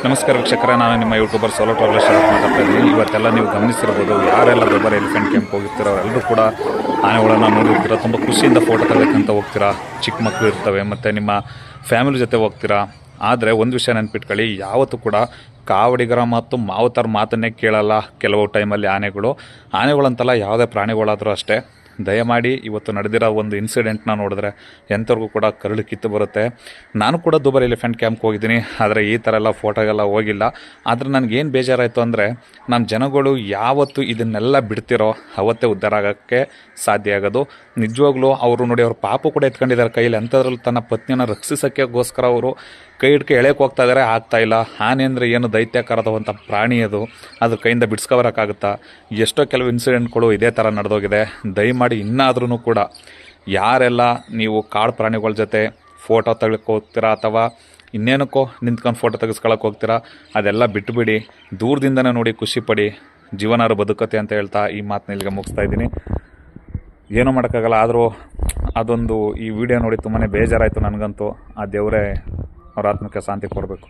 ನಮಸ್ಕಾರ ವೀಕ್ಷಕರೇ, ನಾನು ನಿಮ್ಮ ಯೂಟ್ಯೂಬರ್ ಸೋಲೋ ಟ್ರಾವೆಲರ್ ಶರತ್ ಮಾತಾಡ್ತಾ ಇದ್ದೀನಿ. ಇವತ್ತೆಲ್ಲ ನೀವು ಗಮನಿಸಿರ್ಬೋದು, ಯಾರೆಲ್ಲ ದುಬಾರಿ ಎಲಿಫೆಂಟ್ ಕ್ಯಾಂಪ್ ಹೋಗಿರ್ತೀರೋ ಅವರೆಲ್ಲರೂ ಕೂಡ ಆನೆಗಳನ್ನು ನೋಡಿರ್ತೀರ. ತುಂಬ ಖುಷಿಯಿಂದ ಫೋಟೋ ತೆಗೆದುಕೊಂತ ಹೋಗ್ತೀರಾ. ಚಿಕ್ಕ ಮಕ್ಕಳು ಇರ್ತವೆ ಮತ್ತು ನಿಮ್ಮ ಫ್ಯಾಮಿಲಿ ಜೊತೆ ಹೋಗ್ತೀರಾ. ಆದರೆ ಒಂದು ವಿಷಯ ನೆನ್ಪಿಟ್ಕೊಳ್ಳಿ, ಯಾವತ್ತೂ ಕೂಡ ಕಾವಡಿಗರ ಮತ್ತು ಮಾವುತರ ಮಾತನ್ನೇ ಕೇಳಲ್ಲ ಕೆಲವು ಟೈಮಲ್ಲಿ ಆನೆಗಳಂತಲ್ಲ, ಯಾವುದೇ ಪ್ರಾಣಿಗಳಾದರೂ ಅಷ್ಟೇ. ದಯಮಾಡಿ ಇವತ್ತು ನಡೆದಿರೋ ಒಂದು ಇನ್ಸಿಡೆಂಟ್ನ ನೋಡಿದ್ರೆ ಎಂಥವ್ರಿಗೂ ಕೂಡ ಕರಳು ಕಿತ್ತು ಬರುತ್ತೆ. ನಾನು ಕೂಡ ದುಬಾರಿ ಎಲಿಫೆಂಟ್ ಕ್ಯಾಂಪ್ಗೆ ಹೋಗಿದ್ದೀನಿ, ಆದರೆ ಈ ಥರ ಎಲ್ಲ ಫೋಟೋಗೆಲ್ಲ ಹೋಗಿಲ್ಲ. ಆದರೆ ನನಗೇನು ಬೇಜಾರಾಯಿತು ಅಂದರೆ, ನಮ್ಮ ಜನಗಳು ಯಾವತ್ತು ಇದನ್ನೆಲ್ಲ ಬಿಡ್ತಿರೋ ಅವತ್ತೇ ಉದ್ಧಾರ ಆಗೋಕ್ಕೆ ಸಾಧ್ಯ ಆಗೋದು. ನಿಜವಾಗ್ಲೂ ಅವರು ನೋಡಿ, ಅವ್ರ ಪಾಪು ಕೂಡ ಎತ್ಕೊಂಡಿದ್ದಾರೆ ಕೈಯಲ್ಲಿ. ಅಂಥದ್ರಲ್ಲಿ ತನ್ನ ಪತ್ನಿಯನ್ನು ರಕ್ಷಿಸೋಕ್ಕೋಸ್ಕರ ಅವರು ಕೈ ಹಿಡ್ಕೆ ಎಳೆಯೋಕೆ ಹೋಗ್ತಾ ಇದ್ದಾರೆ, ಆಗ್ತಾಯಿಲ್ಲ. ಆನೆ ಅಂದರೆ ಏನು ದೈತ್ಯಾಕಾರದಂಥ ಪ್ರಾಣಿ, ಅದ್ರ ಕೈಯಿಂದ ಬಿಡಿಸ್ಕೊಬರೋಕ್ಕಾಗುತ್ತಾ? ಎಷ್ಟೋ ಕೆಲವು ಇನ್ಸಿಡೆಂಟ್ಗಳು ಇದೇ ಥರ ನಡೆದೋಗಿದೆ. ದಯಮಾಡಿ ಇನ್ನಾದ್ರೂ ಕೂಡ ಯಾರೆಲ್ಲ ನೀವು ಕಾಡು ಪ್ರಾಣಿಗಳ ಜೊತೆ ಫೋಟೋ ತೆಗೆಕ್ಕೆ ಹೋಗ್ತೀರಾ ಅಥವಾ ಇನ್ನೇನಕ್ಕೋ ನಿಂತ್ಕೊಂಡು ಫೋಟೋ ತೆಗೆಸ್ಕೊಳಕ್ಕೆ ಹೋಗ್ತೀರಾ, ಅದೆಲ್ಲ ಬಿಟ್ಟುಬಿಡಿ. ದೂರದಿಂದನೇ ನೋಡಿ, ಖುಷಿಪಡಿ, ಜೀವನಾರು ಬದುಕತ್ತೆ ಅಂತ ಹೇಳ್ತಾ ಈ ಮಾತನ್ನ ಇಲ್ಲಿಗೆ ಮುಗಿಸ್ತಾ ಇದ್ದೀನಿ. ಏನೂ ಮಾಡೋಕ್ಕಾಗಲ್ಲ. ಆದರೂ ಅದೊಂದು ಈ ವಿಡಿಯೋ ನೋಡಿ ತುಂಬಾ ಬೇಜಾರಾಯಿತು ನನಗಂತೂ. ಆ ದೇವರೇ ಅವ್ರ ಆತ್ಮಕ್ಕೆ ಶಾಂತಿ ಕೊಡಬೇಕು.